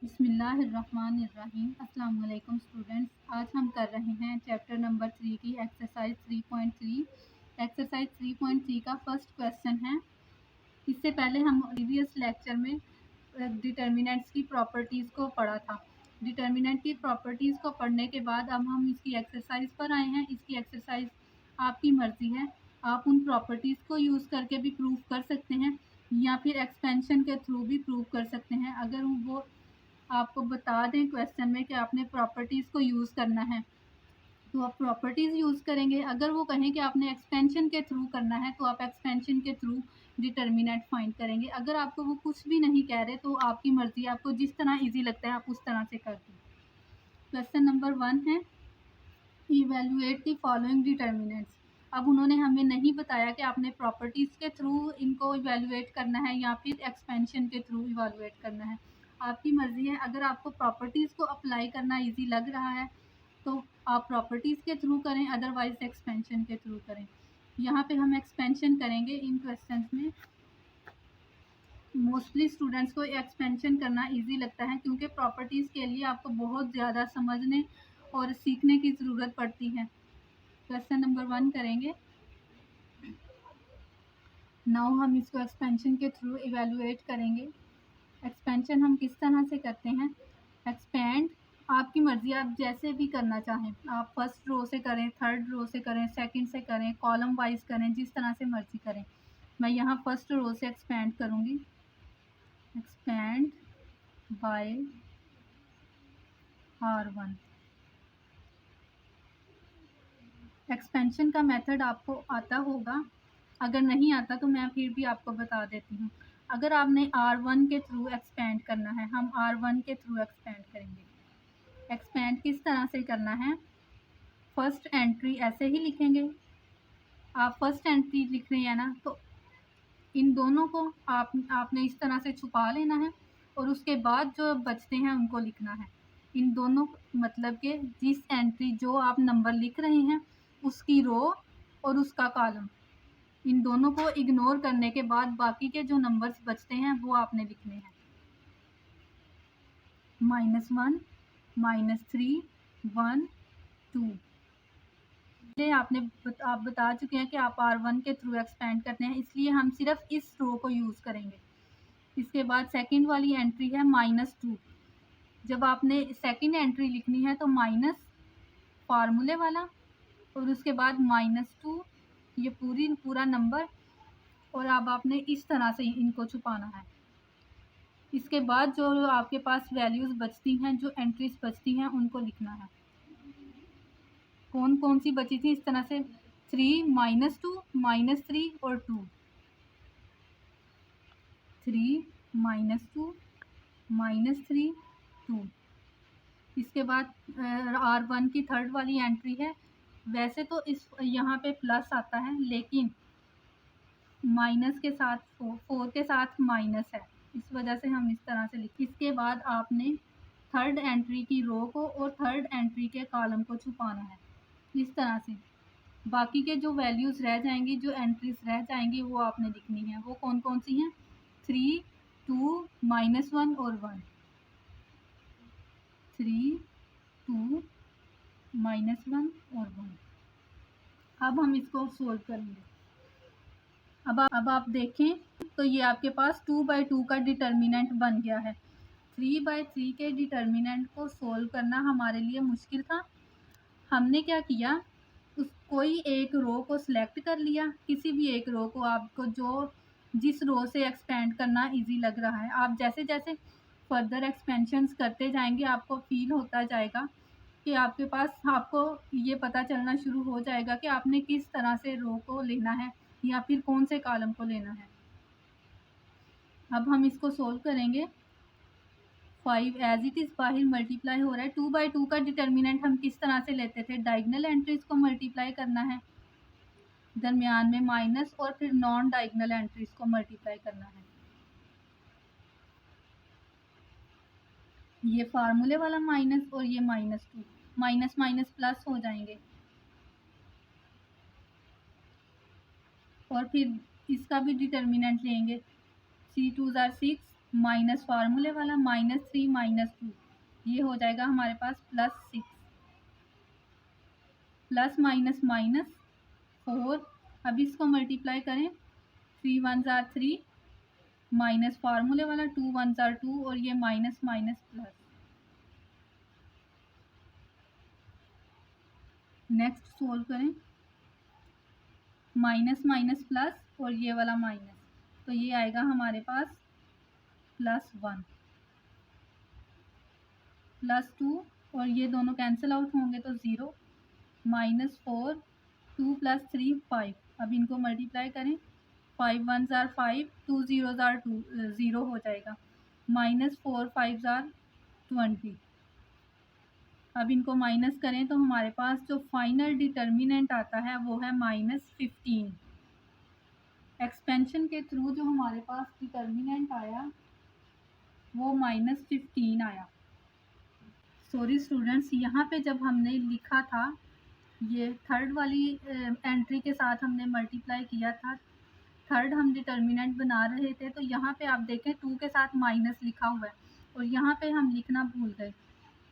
बिस्मिल्लाहिर्रहमानिर्रहीम। अस्सलाम वालेकुम स्टूडेंट्स, आज हम कर रहे हैं चैप्टर नंबर 3 की एक्सरसाइज 3.3। एक्सरसाइज 3.3 का फर्स्ट क्वेश्चन है। इससे पहले हम प्रीवियस लेक्चर में डिटर्मिनेंट्स की प्रॉपर्टीज़ को पढ़ा था। डिटर्मिनेंट की प्रॉपर्टीज़ को पढ़ने के बाद अब हम इसकी एक्सरसाइज पर आए हैं। इसकी एक्सरसाइज आपकी मर्ज़ी है, आप उन प्रॉपर्टीज़ को यूज़ करके भी प्रूव कर सकते हैं या फिर एक्सपेंशन के थ्रू भी प्रूव कर सकते हैं। अगर वो आपको बता दें क्वेश्चन में कि आपने प्रॉपर्टीज़ को यूज़ करना है तो आप प्रॉपर्टीज़ यूज़ करेंगे। अगर वो कहें कि आपने एक्सपेंशन के थ्रू करना है तो आप एक्सपेंशन के थ्रू डिटर्मिनेंट फाइंड करेंगे। अगर आपको वो कुछ भी नहीं कह रहे तो आपकी मर्ज़ी, आपको जिस तरह इजी लगता है आप उस तरह से कर दें। क्वेश्चन नंबर 1 है, इवेल्युएट द फॉलोइंग डिटर्मिनेंट्स। अब उन्होंने हमें नहीं बताया कि आपने प्रॉपर्टीज़ के थ्रू इनको इवेल्युएट करना है या फिर एक्सपेंशन के थ्रू इवेल्युएट करना है। आपकी मर्ज़ी है। अगर आपको प्रॉपर्टीज़ को अप्लाई करना इजी लग रहा है तो आप प्रॉपर्टीज़ के थ्रू करें, अदरवाइज़ एक्सपेंशन के थ्रू करें। यहाँ पे हम एक्सपेंशन करेंगे इन क्वेश्चंस में। मोस्टली स्टूडेंट्स को एक्सपेंशन करना इजी लगता है क्योंकि प्रॉपर्टीज़ के लिए आपको बहुत ज़्यादा समझने और सीखने की ज़रूरत पड़ती है। क्वेश्चन नंबर 1 करेंगे। नाउ हम इसको एक्सपेंशन के थ्रू इवेलुएट करेंगे। एक्सपेंशन हम किस तरह से करते हैं? एक्सपेंड आपकी मर्ज़ी, आप जैसे भी करना चाहें, आप फर्स्ट रो से करें, थर्ड रो से करें, सेकंड से करें, कॉलम वाइज करें, जिस तरह से मर्ज़ी करें। मैं यहाँ फर्स्ट रो से एक्सपेंड करूँगी। Expand by R1। एक्सपेंशन का मेथड आपको आता होगा, अगर नहीं आता तो मैं फिर भी आपको बता देती हूँ। अगर आपने R1 के थ्रू एक्सपेंड करना है, हम R1 के थ्रू एक्सपेंड करेंगे। एक्सपेंड किस तरह से करना है? फर्स्ट एंट्री ऐसे ही लिखेंगे। आप फर्स्ट एंट्री लिख रहे हैं ना, तो इन दोनों को आपने इस तरह से छुपा लेना है और उसके बाद जो बचते हैं उनको लिखना है। इन दोनों मतलब के जिस एंट्री जो आप नंबर लिख रहे हैं उसकी रो और उसका कॉलम, इन दोनों को इग्नोर करने के बाद बाकी के जो नंबर्स बचते हैं वो आपने लिखने हैं। -1, -3, 1, 2। आप बता चुके हैं कि आप R1 के थ्रू एक्सपेंड करते हैं, इसलिए हम सिर्फ इस रो को यूज़ करेंगे। इसके बाद सेकंड वाली एंट्री है -2। जब आपने सेकंड एंट्री लिखनी है तो माइनस फार्मूले वाला और उसके बाद -2, ये पूरा नंबर, और अब आपने इस तरह से इनको छुपाना है। इसके बाद जो आपके पास वैल्यूज़ बचती हैं, जो एंट्रीज बचती हैं, उनको लिखना है। कौन कौन सी बची थी इस तरह से? 3, -2, -3 और 2। 3, -2, -3, 2। इसके बाद R1 की थर्ड वाली एंट्री है। वैसे तो इस यहाँ पे प्लस आता है, लेकिन माइनस के साथ 4 के साथ माइनस है, इस वजह से हम इस तरह से लिखें। इसके बाद आपने थर्ड एंट्री की रो को और थर्ड एंट्री के कॉलम को छुपाना है इस तरह से। बाकी के जो वैल्यूज़ रह जाएंगी, जो एंट्रीज रह जाएंगी, वो आपने लिखनी है। वो कौन कौन सी हैं? 3, 2, -1 और 1। 3, 2, -1 और 1। अब हम इसको सोल्व करेंगे। अब आप देखें तो ये आपके पास 2/2 का डिटर्मिनेंट बन गया है। 3/3 के डिटर्मिनेंट को सोल्व करना हमारे लिए मुश्किल था। हमने क्या किया, कोई एक रो को सिलेक्ट कर लिया, किसी भी एक रो को, आपको जिस रो से एक्सपेंड करना इजी लग रहा है। आप जैसे जैसे फर्दर एक्सपेंशंस करते जाएंगे आपको फील होता जाएगा कि आपके पास, आपको ये पता चलना शुरू हो जाएगा कि आपने किस तरह से रो को लेना है या फिर कौन से कॉलम को लेना है। अब हम इसको सोल्व करेंगे। 5 एज इट इज़ बाहर मल्टीप्लाई हो रहा है। 2/2 का डिटर्मिनेंट हम किस तरह से लेते थे? डायगनल एंट्रीज को मल्टीप्लाई करना है, दरमियान में माइनस, और फिर नॉन डायगनल एंट्रीज को मल्टीप्लाई करना है। ये फार्मूले वाला माइनस और ये -2, माइनस माइनस प्लस हो जाएंगे, और फिर इसका भी डिटर्मिनेंट लेंगे। 3 2 ज़ार 6, माइनस फार्मूले वाला -3 -2, ये हो जाएगा हमारे पास +6, प्लस माइनस माइनस 4। अब इसको मल्टीप्लाई करें, 3 1 ज़ार 3, माइनस फार्मूले वाला 2 1 ज़ार 2, और ये minus minus plus. Next solve करें, माइनस माइनस प्लस और ये वाला माइनस, तो ये आएगा हमारे पास +1 +2, और ये दोनों कैंसिल आउट होंगे तो 0, -4, 2 + 3 5। अब इनको मल्टीप्लाई करें, 5 1 ज़ार 5, 2 0 ज़ार 2 0 हो जाएगा, -4 5 ज़ार 20। अब इनको माइनस करें तो हमारे पास जो फाइनल डिटर्मिनेंट आता है वो है -15। एक्सपेंशन के थ्रू जो हमारे पास डिटर्मिनेंट आया वो -15 आया। सॉरी स्टूडेंट्स, यहाँ पे जब हमने लिखा था, ये थर्ड वाली एंट्री के साथ हमने मल्टीप्लाई किया था, थर्ड हम डिटर्मिनेंट बना रहे थे, तो यहाँ पे आप देखें 2 के साथ माइनस लिखा हुआ है, और यहाँ पे हम लिखना भूल गए।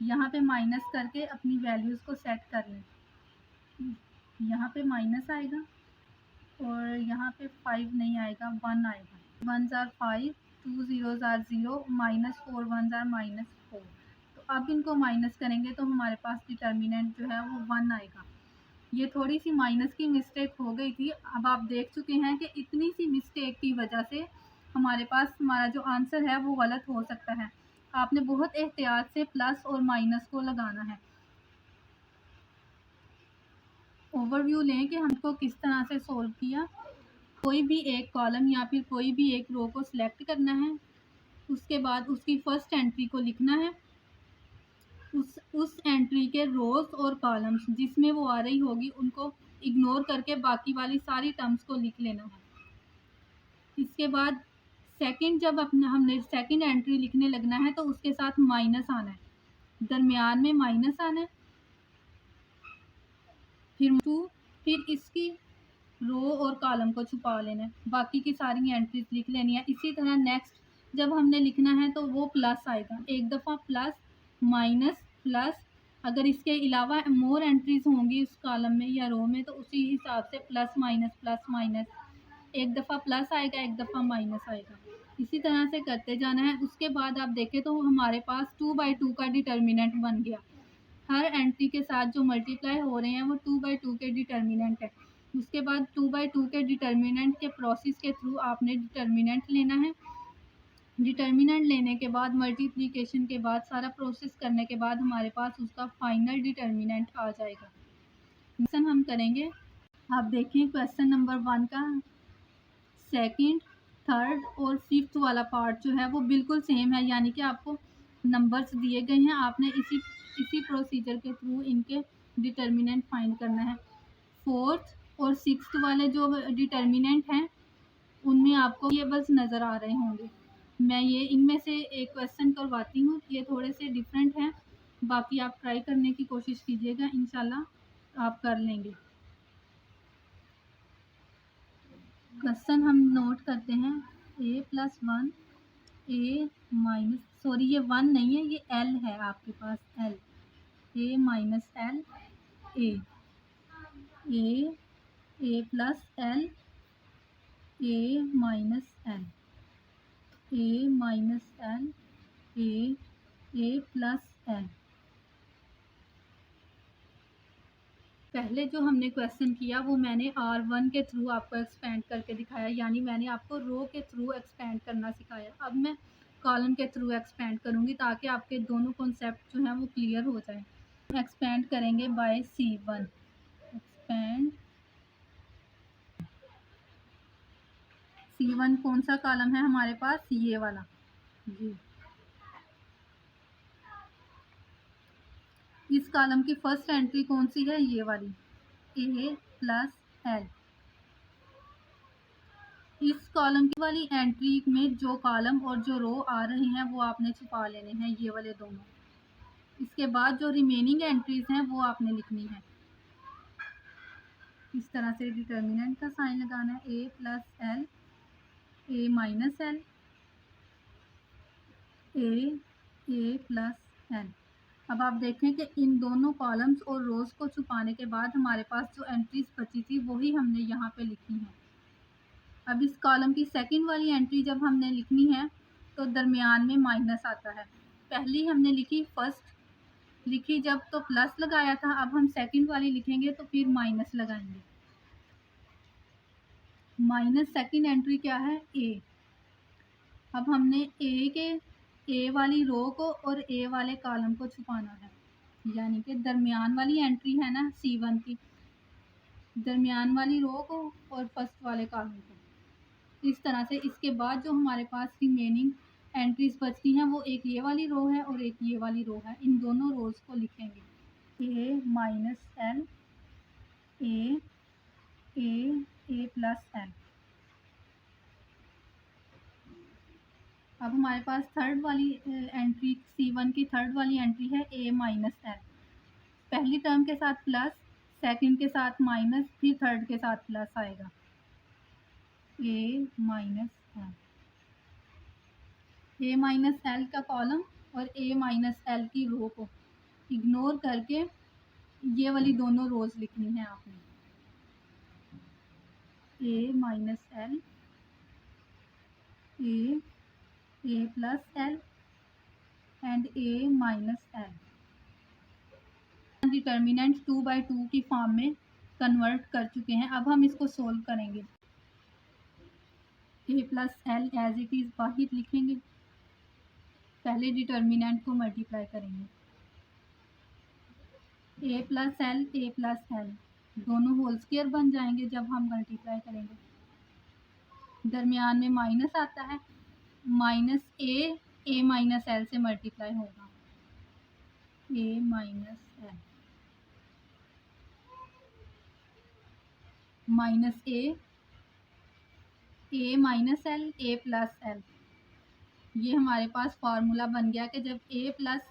यहाँ पे माइनस करके अपनी वैल्यूज़ को सेट कर लें। यहाँ पे माइनस आएगा और यहाँ पे 5 नहीं आएगा, 1 आएगा। 1 ज़ार 5, 2 0 ज़ार 0, -4 1 ज़ार -4। तो अब इनको माइनस करेंगे तो हमारे पास डिटर्मिनेंट जो है वो 1 आएगा। ये थोड़ी सी माइनस की मिस्टेक हो गई थी। अब आप देख चुके हैं कि इतनी सी मिस्टेक की वजह से हमारे पास हमारा जो आंसर है वो गलत हो सकता है। आपने बहुत एहतियात से प्लस और माइनस को लगाना है। ओवरव्यू लें कि हमको किस तरह से सोल्व किया। कोई भी एक कॉलम या फिर कोई भी एक रो को सिलेक्ट करना है, उसके बाद उसकी फर्स्ट एंट्री को लिखना है, उस एंट्री के रोज़ और कॉलम्स जिसमें वो आ रही होगी उनको इग्नोर करके बाकी वाली सारी टर्म्स को लिख लेना है। इसके बाद सेकंड, जब अपना हमने सेकंड एंट्री लिखने लगना है तो उसके साथ माइनस आना है, दरमियान में माइनस आना है, फिर 2, फिर इसकी रो और कॉलम को छुपा लेना है, बाकी की सारी एंट्रीज लिख लेनी है। इसी तरह नेक्स्ट जब हमने लिखना है तो वो प्लस आएगा, एक दफ़ा प्लस माइनस प्लस, अगर इसके अलावा मोर एंट्रीज होंगी उस कॉलम में या रो में तो उसी हिसाब से प्लस माइनस, एक दफ़ा प्लस आएगा, एक दफ़ा माइनस आएगा, इसी तरह से करते जाना है। उसके बाद आप देखें तो हमारे पास 2 बाई 2 का डिटर्मिनेंट बन गया। हर एंट्री के साथ जो मल्टीप्लाई हो रहे हैं वो 2 बाई 2 के डिटर्मिनेंट है। उसके बाद 2 बाई 2 के डिटर्मिनेंट के प्रोसेस के थ्रू आपने डिटर्मिनेंट लेना है। डिटर्मिनेंट लेने के बाद मल्टीप्लिकेशन के बाद सारा प्रोसेस करने के बाद हमारे पास उसका फाइनल डिटर्मिनेंट आ जाएगा। क्वेश्चन हम करेंगे। आप देखें क्वेश्चन नंबर 1 का सेकंड, थर्ड और फिफ्थ वाला पार्ट जो है वो बिल्कुल सेम है, यानी कि आपको नंबर्स दिए गए हैं, आपने इसी प्रोसीजर के थ्रू इनके डिटर्मिनेंट फाइंड करना है। फोर्थ और सिक्स्थ वाले जो डिटर्मिनेंट हैं उनमें आपको वेरिएबल्स नज़र आ रहे होंगे। मैं ये इनमें से एक क्वेश्चन करवाती हूँ, ये थोड़े से डिफरेंट हैं, बाकी आप ट्राई करने की कोशिश कीजिएगा, इंशाल्लाह आप कर लेंगे। क्वेश्चन हम नोट करते हैं, a+1 a माइनस, सॉरी ये 1 नहीं है, ये l है आपके पास, l, a minus l a plus l a minus l a minus l a plus l। पहले जो हमने क्वेश्चन किया वो मैंने R1 के थ्रू आपको एक्सपेंड करके दिखाया, यानी मैंने आपको रो के थ्रू एक्सपेंड करना सिखाया। अब मैं कॉलम के थ्रू एक्सपेंड करूँगी ताकि आपके दोनों कॉन्सेप्ट जो हैं वो क्लियर हो जाएं। एक्सपेंड करेंगे बाय C1, एक्सपेंड C1 कौन सा कॉलम है हमारे पास, ये वाला जी। इस कॉलम की फर्स्ट एंट्री कौन सी है, ये वाली, a प्लस l। इस कॉलम की वाली एंट्री में जो कॉलम और जो रो आ रहे हैं वो आपने छुपा लेने हैं, ये वाले दोनों। इसके बाद जो रिमेनिंग एंट्रीज हैं वो आपने लिखनी है। इस तरह से डिटर्मिनेंट का साइन लगाना है, a plus l a minus l a plus n. अब आप देखें कि इन दोनों कॉलम्स और रोज़ को छुपाने के बाद हमारे पास जो एंट्रीज बची थी वही हमने यहाँ पे लिखी हैं। अब इस कॉलम की सेकंड वाली एंट्री जब हमने लिखनी है तो दरमियान में माइनस आता है। पहली हमने लिखी फर्स्ट लिखी जब तो प्लस लगाया था, अब हम सेकंड वाली लिखेंगे तो फिर माइनस लगाएंगे। माइनस सेकंड एंट्री क्या है, ए। अब हमने ए वाली रो को और ए वाले कॉलम को छुपाना है, यानी कि दरमियान वाली एंट्री है ना C1 की, दरमियान वाली रो को और फर्स्ट वाले कॉलम को। इस तरह से इसके बाद जो हमारे पास रिमेनिंग एंट्रीज बचती हैं वो एक ये वाली रो है और एक ये वाली रो है। इन दोनों रोज को लिखेंगे ए minus l, a plus L. अब हमारे पास थर्ड वाली एंट्री C1 की थर्ड वाली एंट्री है ए माइनस एल। पहली टर्म के साथ प्लस, सेकंड के साथ माइनस, फिर थर्ड के साथ प्लस आएगा ए माइनस एल। ए माइनस एल का कॉलम और ए माइनस एल की रो को इग्नोर करके ये वाली दोनों रोज लिखनी है आपने, a minus l, a plus l and a minus l. Determinant 2/2 की फॉर्म में कन्वर्ट कर चुके हैं। अब हम इसको सोल्व करेंगे। A plus l as it is बाहर लिखेंगे, पहले डिटर्मिनेंट को मल्टीप्लाई करेंगे। ए प्लस एल दोनों होल स्क्वायर बन जाएंगे जब हम मल्टीप्लाई करेंगे। दरमियान में माइनस आता है, माइनस ए माइनस एल से मल्टीप्लाई होगा, a minus l minus a minus l, a plus l. ये हमारे पास फार्मूला बन गया कि जब a plus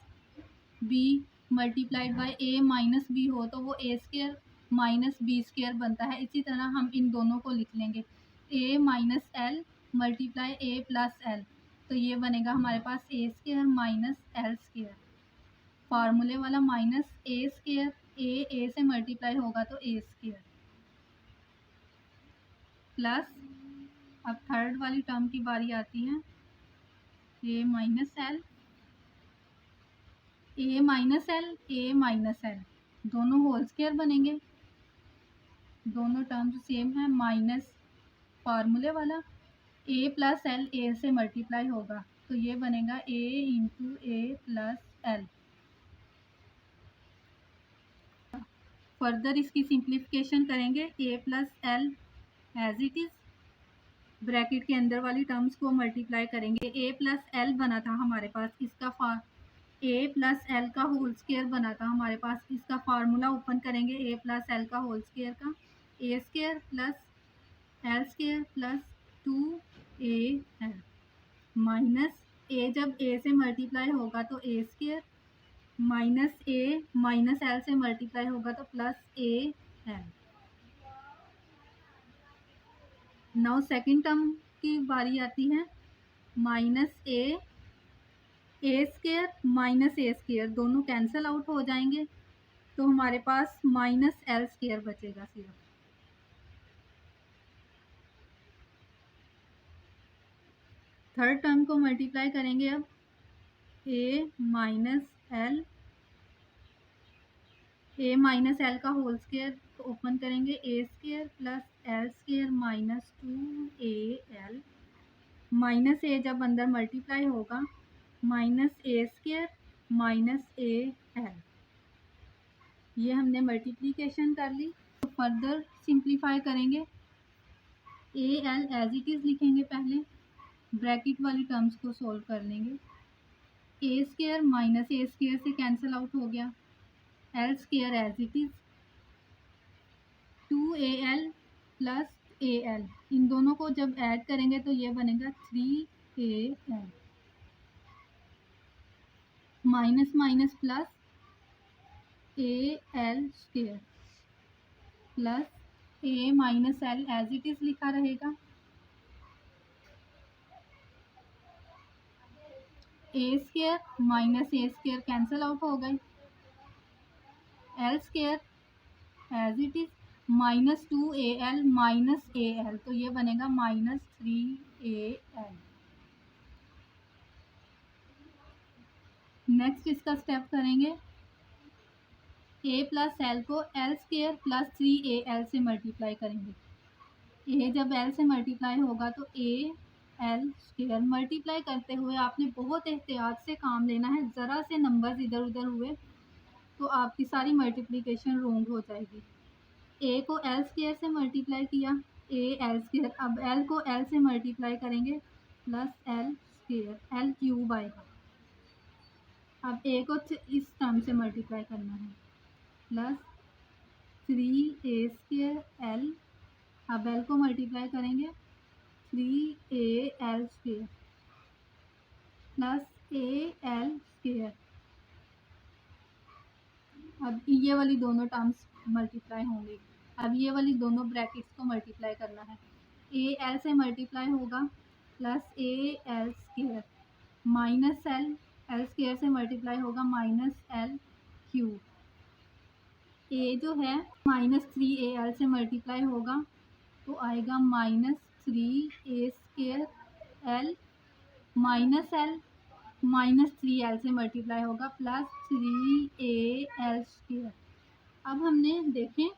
b multiplied by a minus b हो तो वो a square minus b square बनता है। इसी तरह हम इन दोनों को लिख लेंगे, ए माइनस एल मल्टीप्लाई ए प्लस एल, तो ये बनेगा हमारे पास ए स्क्वायर माइनस एल स्क्वायर। फार्मूले वाला माइनस ए स्क्वायर, ए से मल्टीप्लाई होगा तो ए स्क्वायर, प्लस अब थर्ड वाली टर्म की बारी आती है, ए माइनस एल, ए माइनस एल दोनों होल स्क्वायर बनेंगे, दोनों टर्म्स सेम है, माइनस फार्मूले वाला ए प्लस एल ए से मल्टीप्लाई होगा तो ये बनेगा a into a plus l. Further इसकी सिंप्लीफिकेशन करेंगे, a plus l as it is, bracket के अंदर वाली टर्म्स को मल्टीप्लाई करेंगे। ए प्लस एल बना था हमारे पास, इसका ए प्लस एल का होल स्क्वायर बना था हमारे पास, इसका फार्मूला ओपन करेंगे ए प्लस एल का होल स्क्वायर का, a square plus l square plus 2AL minus a, जब ए से मल्टीप्लाई होगा तो a square, minus a minus l से मल्टीप्लाई होगा तो plus AL। Now second term की बारी आती है, minus a square minus a square दोनों कैंसिल आउट हो जाएंगे तो हमारे पास माइनस एल स्क्वायर बचेगा सिर्फ। थर्ड टर्म को मल्टीप्लाई करेंगे, अब ए माइनस एल का होल स्क्वायर ओपन करेंगे, a square plus l square minus 2AL, minus a जब अंदर मल्टीप्लाई होगा minus a square minus AL। ये हमने मल्टीप्लिकेशन कर ली, तो फर्दर सिंप्लीफाई करेंगे, AL एज इट इज़ लिखेंगे, पहले ब्रैकेट वाली टर्म्स को सोल्व कर लेंगे, a square minus a square से कैंसिल आउट हो गया, l square as it is, 2AL plus AL, इन दोनों को जब ऐड करेंगे तो ये बनेगा 3AL, minus minus plus AL square plus a minus l as it is लिखा रहेगा, a square minus a square cancel out हो गए, l square as it is minus 2al minus al, तो ये बनेगा माइनस 3al। नेक्स्ट इसका step करेंगे, a plus l को एल स्क्वायर प्लस 3al से मल्टीप्लाई करेंगे। ए जब एल से मल्टीप्लाई होगा तो ए एल स्क्वायर, मल्टीप्लाई करते हुए आपने बहुत एहतियात से काम लेना है, ज़रा से नंबर्स इधर उधर हुए तो आपकी सारी मल्टीप्लिकेशन रोंग हो जाएगी। ए को एल स्क्वायर से मल्टीप्लाई किया, ए एल स्क्वायर, अब एल को एल से मल्टीप्लाई करेंगे plus l square, L cube आएगा। अब ए को इस टर्म से मल्टीप्लाई करना है प्लस 3a² एल, अब एल को मल्टीप्लाई करेंगे 3al² प्लस al स्क्वायर। अब ये वाली दोनों टर्म्स मल्टीप्लाई होंगे, अब ये वाली दोनों ब्रैकेट्स को मल्टीप्लाई करना है, ए एल से मल्टीप्लाई होगा plus al square minus L square से मल्टीप्लाई होगा माइनस एल क्यूब। ए जो है माइनस 3al से मल्टीप्लाई होगा तो आएगा minus 3a² L minus l minus 3al से मल्टीप्लाई होगा प्लस 3al स्क्वायर। अब हमने देखें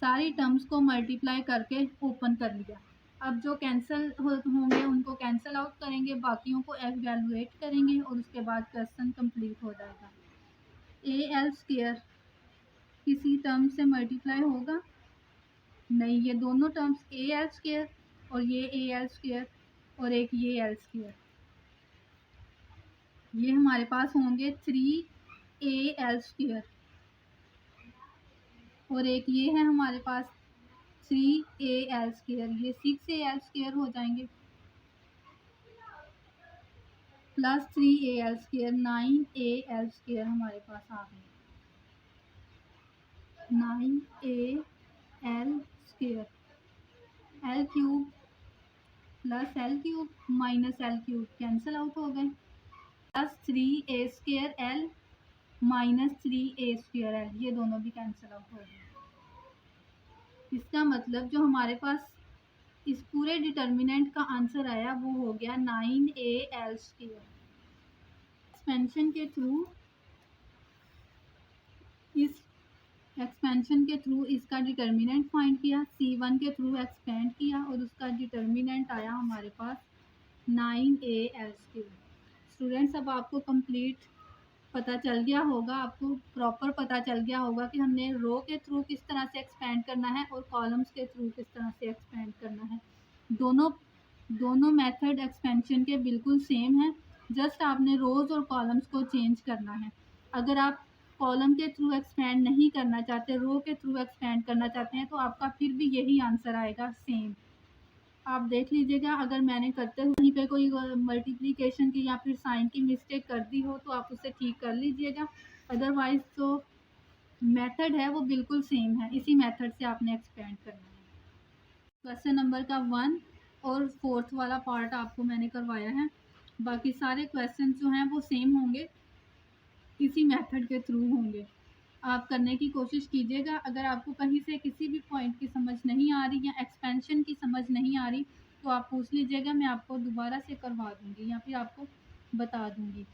सारी टर्म्स को मल्टीप्लाई करके ओपन कर लिया, अब जो कैंसिल होंगे उनको कैंसिल आउट करेंगे, बाकियों को एवेलुएट करेंगे और उसके बाद क्वेश्चन कंप्लीट हो जाएगा। al स्क्वायर किसी टर्म से मल्टीप्लाई होगा नहीं, ये दोनों टर्म्स al स्क्वायर और ये al स्क्वायर और एक ये l स्क्वायर, ये हमारे पास होंगे 3al स्क्वायर और एक ये है हमारे पास 3al स्क्वायर, ये 6al स्क्वायर हो जाएंगे plus 3al square 9al square हमारे पास आ गए, 9al square, L cube plus L cube minus L cube cancel out हो गए, plus 3a² L minus 3a² L, ये दोनों भी कैंसिल आउट हो गए। इसका मतलब जो हमारे पास इस पूरे डिटर्मिनेंट का आंसर आया वो हो गया 9al स्क्वायर। एक्सपेंशन के थ्रू इसका डिटर्मिनेंट फाइंड किया, C1 के थ्रू एक्सपेंड किया और उसका डिटर्मिनेंट आया हमारे पास 9al स्क्वायर। स्टूडेंट्स अब आपको कंप्लीट पता चल गया होगा, आपको प्रॉपर पता चल गया होगा कि हमने रो के थ्रू किस तरह से एक्सपेंड करना है और कॉलम्स के थ्रू किस तरह से एक्सपेंड करना है। दोनों मेथड एक्सपेंशन के बिल्कुल सेम है, जस्ट आपने रोज़ और कॉलम्स को चेंज करना है। अगर आप कॉलम के थ्रू एक्सपेंड नहीं करना चाहते, रो के थ्रू एक्सपेंड करना चाहते हैं तो आपका फिर भी यही आंसर आएगा सेम। आप देख लीजिएगा, अगर मैंने करते हुए कहीं पे कोई मल्टीप्लिकेशन की या फिर साइन की मिस्टेक कर दी हो तो आप उसे ठीक कर लीजिएगा, अदरवाइज़ तो मेथड है वो बिल्कुल सेम है, इसी मेथड से आपने एक्सपेंड करना है। क्वेश्चन नंबर का 1 और 4th वाला पार्ट आपको मैंने करवाया है, बाकी सारे क्वेश्चन जो हैं वो सेम होंगे, इसी मेथड के थ्रू होंगे। आप करने की कोशिश कीजिएगा। अगर आपको कहीं से किसी भी पॉइंट की समझ नहीं आ रही या एक्सपेंशन की समझ नहीं आ रही तो आप पूछ लीजिएगा, मैं आपको दोबारा से करवा दूँगी या फिर आपको बता दूँगी।